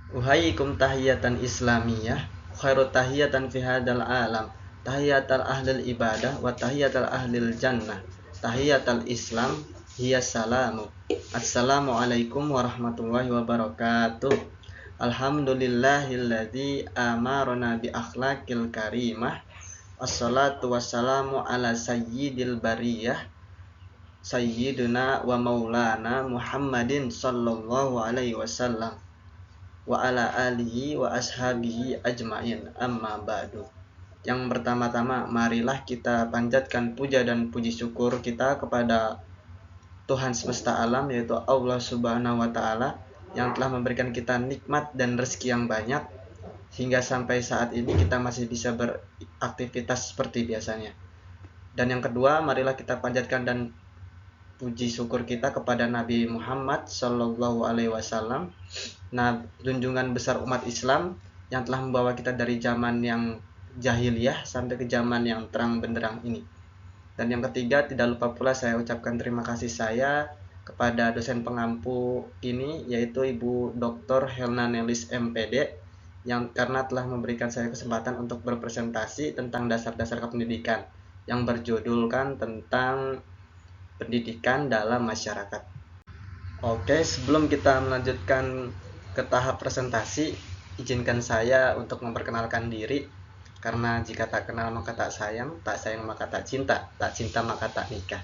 Uhayyikum tahiyatan islamiyah khairu tahiyatan fi hadal alam tahiyatal ahlil ibadah wa tahiyatal ahlil jannah tahiyatal islam hiya salamu. Assalamualaikum warahmatullahi wabarakatuh. Alhamdulillahilladzi amarona bi akhlaqil karimah. Wassalatu wassalamu ala sayyidil bariyah sayyidina wa maulana Muhammadin sallallahu alaihi wasallam wa ala alihi wa ashabihi ajmain, amma ba'du. Yang pertama-tama, marilah kita panjatkan puja dan puji syukur kita kepada Tuhan semesta alam, yaitu Allah Subhanahu wa taala, yang telah memberikan kita nikmat dan rezeki yang banyak hingga sampai saat ini kita masih bisa beraktivitas seperti biasanya. Dan yang kedua, marilah kita panjatkan dan puji syukur kita kepada Nabi Muhammad Shallallahu Alaihi Wasallam, nah junjungan besar umat Islam yang telah membawa kita dari zaman yang jahiliyah sampai ke zaman yang terang benderang ini. Dan yang ketiga, tidak lupa pula saya ucapkan terima kasih saya kepada dosen pengampu ini, yaitu Ibu Dr. Helna Nelis MPD, yang karena telah memberikan saya kesempatan untuk berpresentasi tentang dasar-dasar kependidikan yang berjudulkan tentang pendidikan dalam masyarakat. Oke, sebelum kita melanjutkan ke tahap presentasi, izinkan saya untuk memperkenalkan diri. Karena jika tak kenal maka tak sayang maka tak cinta maka tak nikah.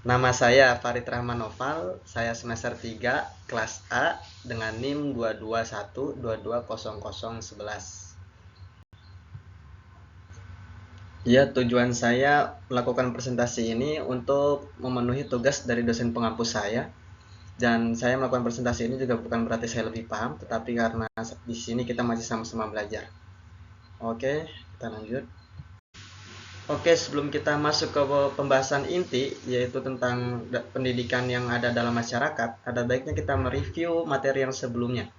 Nama saya Farid Rahman Noval, saya semester 3 kelas A dengan NIM 221220011. Ya, tujuan saya melakukan presentasi ini untuk memenuhi tugas dari dosen pengampu saya. Dan saya melakukan presentasi ini juga bukan berarti saya lebih paham, tetapi karena di sini kita masih sama-sama belajar. Oke, kita lanjut. Oke, sebelum kita masuk ke pembahasan inti, yaitu tentang pendidikan yang ada dalam masyarakat, ada baiknya kita mereview materi yang sebelumnya,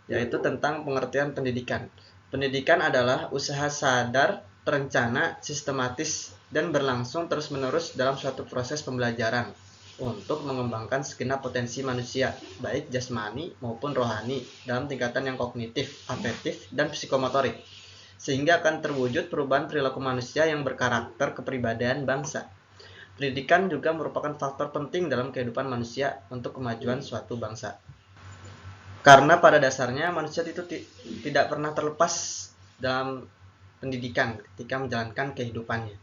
yaitu tentang pengertian pendidikan. Pendidikan adalah usaha sadar, terencana, sistematis, dan berlangsung terus-menerus dalam suatu proses pembelajaran untuk mengembangkan segenap potensi manusia, baik jasmani maupun rohani, dalam tingkatan yang kognitif, afektif, dan psikomotorik, sehingga akan terwujud perubahan perilaku manusia yang berkarakter kepribadian bangsa. Pendidikan juga merupakan faktor penting dalam kehidupan manusia untuk kemajuan suatu bangsa. Karena pada dasarnya manusia itu tidak pernah terlepas dalam pendidikan ketika menjalankan kehidupannya.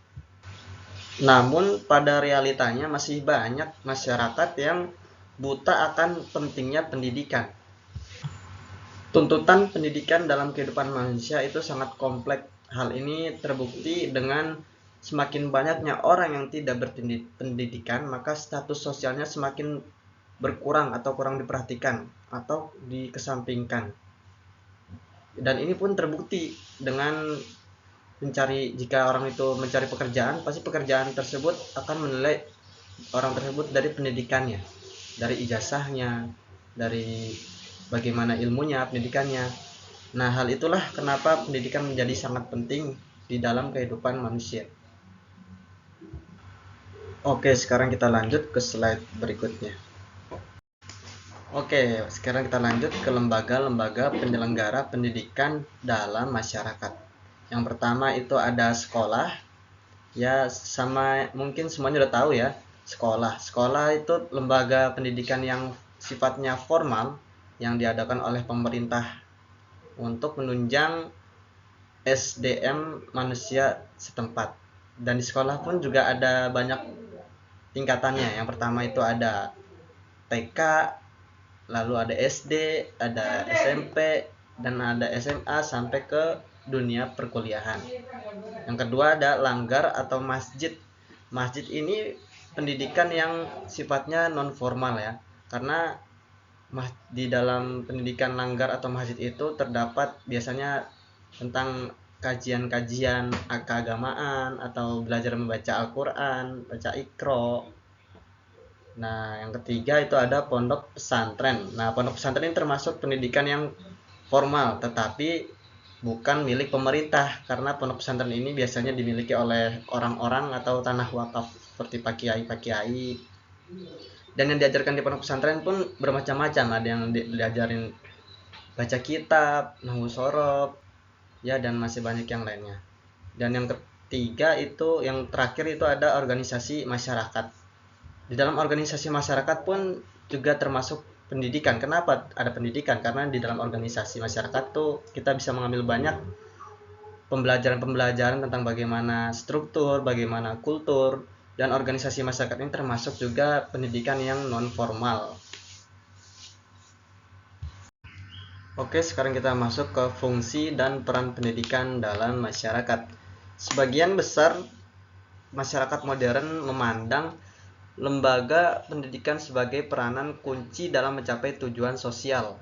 Namun pada realitanya masih banyak masyarakat yang buta akan pentingnya pendidikan. Tuntutan pendidikan dalam kehidupan manusia itu sangat kompleks. Hal ini terbukti dengan semakin banyaknya orang yang tidak berpendidikan, maka status sosialnya semakin berkurang atau kurang diperhatikan atau dikesampingkan. Dan ini pun terbukti dengan jika orang itu mencari pekerjaan, pasti pekerjaan tersebut akan menilai orang tersebut dari pendidikannya, dari ijazahnya, dari bagaimana ilmunya, pendidikannya. Nah, hal itulah kenapa pendidikan menjadi sangat penting di dalam kehidupan manusia. Oke, sekarang kita lanjut ke slide berikutnya. Oke, sekarang kita lanjut ke lembaga-lembaga penyelenggara pendidikan dalam masyarakat. Yang pertama itu ada sekolah. Ya, sama mungkin semuanya udah tahu ya, sekolah. Sekolah itu lembaga pendidikan yang sifatnya formal yang diadakan oleh pemerintah untuk menunjang SDM manusia setempat. Dan di sekolah pun juga ada banyak tingkatannya. Yang pertama itu ada TK, lalu ada SD, ada SMP, dan ada SMA sampai ke dunia perkuliahan. Yang kedua ada langgar atau masjid. Masjid ini pendidikan yang sifatnya non formal ya, karena di dalam pendidikan langgar atau masjid itu terdapat biasanya tentang kajian-kajian keagamaan atau belajar membaca Al-Quran, baca Iqra. Nah, yang ketiga itu ada pondok pesantren. Nah, pondok pesantren ini termasuk pendidikan yang formal, tetapi bukan milik pemerintah, karena pondok pesantren ini biasanya dimiliki oleh orang-orang atau tanah wakaf seperti pak kiai. Dan yang diajarkan di pondok pesantren pun bermacam-macam. Ada yang diajarin baca kitab, nahwu sorob, ya, dan masih banyak yang lainnya. Dan yang ketiga itu, yang terakhir itu ada organisasi masyarakat. Di dalam organisasi masyarakat pun juga termasuk pendidikan. Kenapa ada pendidikan? Karena di dalam organisasi masyarakat tuh kita bisa mengambil banyak pembelajaran-pembelajaran tentang bagaimana struktur, bagaimana kultur, dan organisasi masyarakat ini termasuk juga pendidikan yang non formal. Oke, sekarang kita masuk ke fungsi dan peran pendidikan dalam masyarakat. Sebagian besar masyarakat modern memandang lembaga pendidikan sebagai peranan kunci dalam mencapai tujuan sosial.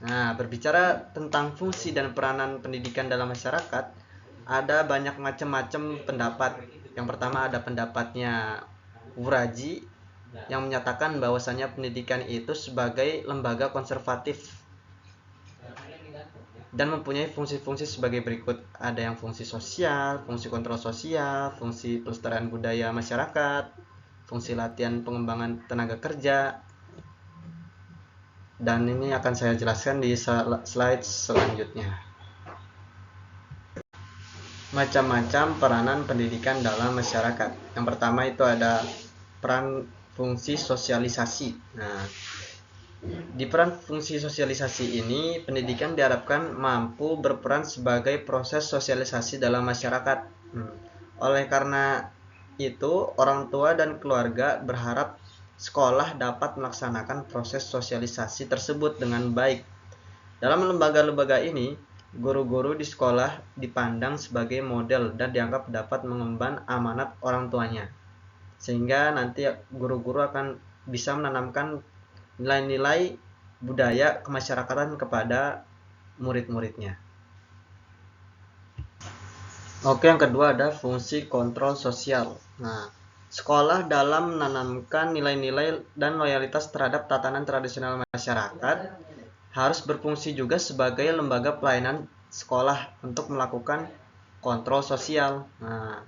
Nah, berbicara tentang fungsi dan peranan pendidikan dalam masyarakat, ada banyak macam-macam pendapat. Yang pertama ada pendapatnya Wuraji yang menyatakan bahwasannya pendidikan itu sebagai lembaga konservatif dan mempunyai fungsi-fungsi sebagai berikut. Ada yang fungsi sosial, fungsi kontrol sosial, fungsi pelestarian budaya masyarakat, fungsi latihan pengembangan tenaga kerja. Dan ini akan saya jelaskan di slide selanjutnya. Macam-macam peranan pendidikan dalam masyarakat. Yang pertama itu ada peran fungsi sosialisasi. Nah, di peran fungsi sosialisasi ini, pendidikan diharapkan mampu berperan sebagai proses sosialisasi dalam masyarakat. Oleh karena itu, orang tua dan keluarga berharap sekolah dapat melaksanakan proses sosialisasi tersebut dengan baik. Dalam lembaga-lembaga ini, guru-guru di sekolah dipandang sebagai model dan dianggap dapat mengemban amanat orang tuanya. Sehingga nanti guru-guru akan bisa menanamkan nilai-nilai budaya kemasyarakatan kepada murid-muridnya. Oke, yang kedua ada fungsi kontrol sosial. Nah, sekolah dalam menanamkan nilai-nilai dan loyalitas terhadap tatanan tradisional masyarakat harus berfungsi juga sebagai lembaga pelayanan sekolah untuk melakukan kontrol sosial. Nah,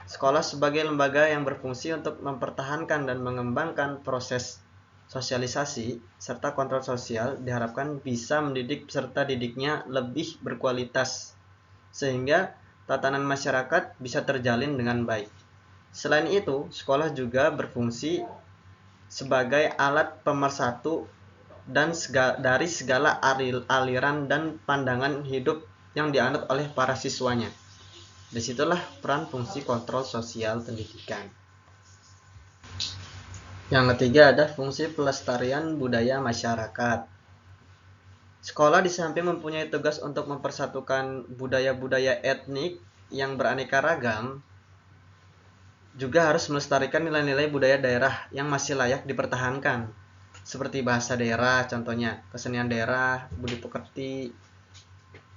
sekolah sebagai lembaga yang berfungsi untuk mempertahankan dan mengembangkan proses sosialisasi serta kontrol sosial diharapkan bisa mendidik peserta didiknya lebih berkualitas sehingga tatanan masyarakat bisa terjalin dengan baik. Selain itu, sekolah juga berfungsi sebagai alat pemersatu dan dari segala aliran dan pandangan hidup yang dianut oleh para siswanya. Disitulah peran fungsi kontrol sosial pendidikan. Yang ketiga ada fungsi pelestarian budaya masyarakat. Sekolah di samping mempunyai tugas untuk mempersatukan budaya-budaya etnik yang beraneka ragam, juga harus melestarikan nilai-nilai budaya daerah yang masih layak dipertahankan, seperti bahasa daerah contohnya, kesenian daerah, budi pekerti,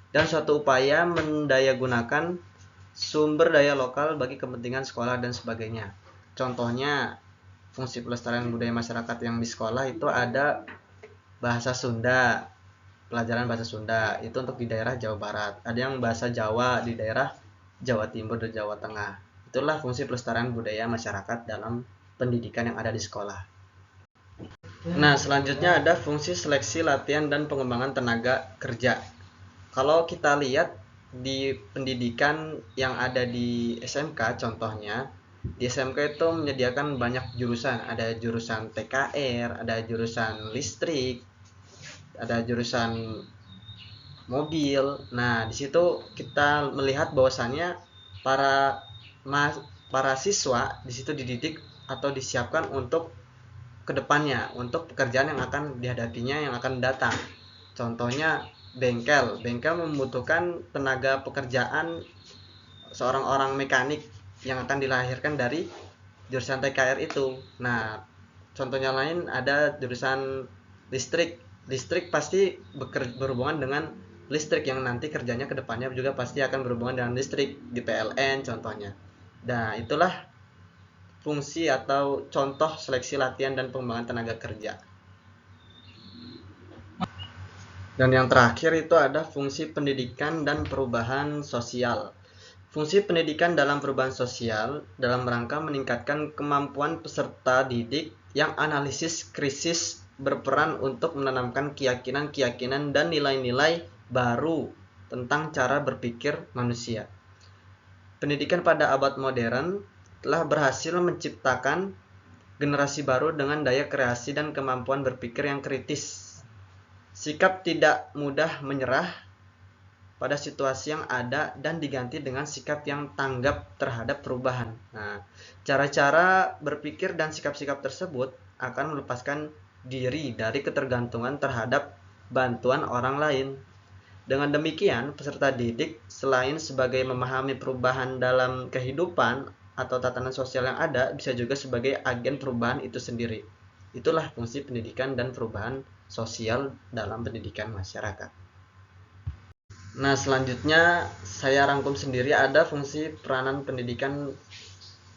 dan suatu upaya mendayagunakan sumber daya lokal bagi kepentingan sekolah dan sebagainya. Contohnya, fungsi pelestarian budaya masyarakat yang di sekolah itu ada bahasa Sunda, pelajaran bahasa Sunda itu untuk di daerah Jawa Barat, ada yang bahasa Jawa di daerah Jawa Timur dan Jawa Tengah. Itulah fungsi pelestarian budaya masyarakat dalam pendidikan yang ada di sekolah. Nah, selanjutnya ada fungsi seleksi, latihan, dan pengembangan tenaga kerja. Kalau kita lihat di pendidikan yang ada di SMK contohnya, di SMK itu menyediakan banyak jurusan. Ada jurusan TKR, ada jurusan listrik, ada jurusan mobil. Nah, di situ kita melihat bahwasannya para siswa di situ dididik atau disiapkan untuk kedepannya, untuk pekerjaan yang akan dihadapinya yang akan datang. Contohnya bengkel membutuhkan tenaga pekerjaan seorang orang mekanik yang akan dilahirkan dari jurusan TKR itu. Nah, contohnya lain ada jurusan listrik pasti berhubungan dengan listrik yang nanti kerjanya ke depannya juga pasti akan berhubungan dengan listrik di PLN contohnya. Nah, itulah fungsi atau contoh seleksi, latihan, dan pengembangan tenaga kerja. Dan yang terakhir itu ada fungsi pendidikan dan perubahan sosial. Fungsi pendidikan dalam perubahan sosial dalam rangka meningkatkan kemampuan peserta didik yang analisis krisis berperan untuk menanamkan keyakinan-keyakinan dan nilai-nilai baru tentang cara berpikir manusia. Pendidikan pada abad modern telah berhasil menciptakan generasi baru dengan daya kreasi dan kemampuan berpikir yang kritis. Sikap tidak mudah menyerah pada situasi yang ada dan diganti dengan sikap yang tanggap terhadap perubahan. Nah, cara-cara berpikir dan sikap-sikap tersebut akan melepaskan diri dari ketergantungan terhadap bantuan orang lain. Dengan demikian, peserta didik selain sebagai memahami perubahan dalam kehidupan atau tatanan sosial yang ada, bisa juga sebagai agen perubahan itu sendiri. Itulah fungsi pendidikan dan perubahan sosial dalam pendidikan masyarakat. Nah, selanjutnya saya rangkum sendiri ada fungsi peranan pendidikan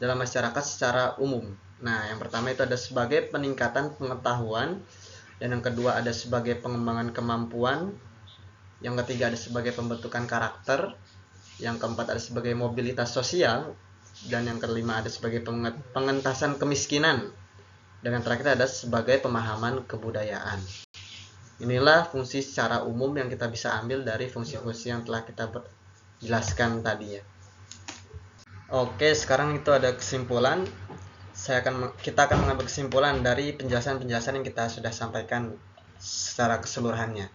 dalam masyarakat secara umum. Nah, yang pertama itu ada sebagai peningkatan pengetahuan, dan yang kedua ada sebagai pengembangan kemampuan, yang ketiga ada sebagai pembentukan karakter, yang keempat ada sebagai mobilitas sosial, dan yang kelima ada sebagai pengentasan kemiskinan, dan yang terakhir ada sebagai pemahaman kebudayaan. Inilah fungsi secara umum yang kita bisa ambil dari fungsi-fungsi yang telah kita jelaskan tadi ya. Oke, sekarang itu ada kesimpulan. Kita akan mengambil kesimpulan dari penjelasan-penjelasan yang kita sudah sampaikan secara keseluruhannya.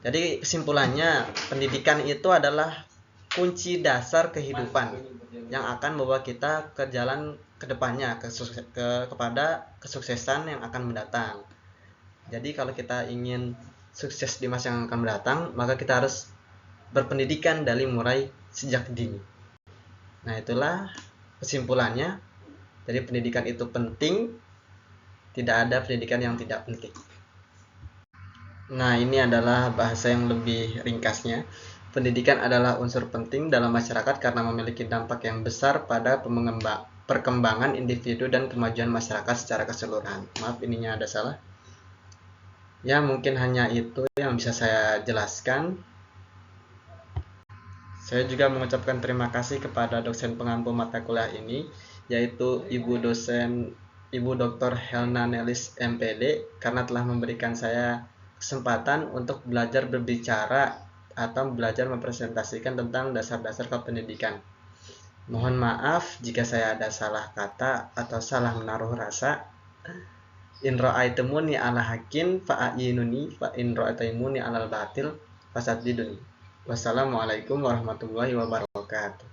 Jadi kesimpulannya, pendidikan itu adalah kunci dasar kehidupan yang akan membawa kita ke jalan kedepannya, kepada kesuksesan yang akan mendatang. Jadi kalau kita ingin sukses di masa yang akan mendatang, maka kita harus berpendidikan dari mulai sejak dini. Nah, itulah kesimpulannya. Jadi pendidikan itu penting, tidak ada pendidikan yang tidak penting. Nah, ini adalah bahasa yang lebih ringkasnya. Pendidikan adalah unsur penting dalam masyarakat karena memiliki dampak yang besar pada perkembangan individu dan kemajuan masyarakat secara keseluruhan. Maaf, ininya ada salah. Ya, mungkin hanya itu yang bisa saya jelaskan. Saya juga mengucapkan terima kasih kepada dosen pengampu mata kuliah ini, yaitu Ibu Dr. Helna Nelis MPD, karena telah memberikan saya kesempatan untuk belajar berbicara atau belajar mempresentasikan tentang dasar-dasar kependidikan. Mohon maaf jika saya ada salah kata atau salah menaruh rasa. In ra'aitumuni ala haqqin fa'ayinuni fa in ra'aitumuni alal batil fasaddiduni. Wassalamualaikum warahmatullahi wabarakatuh.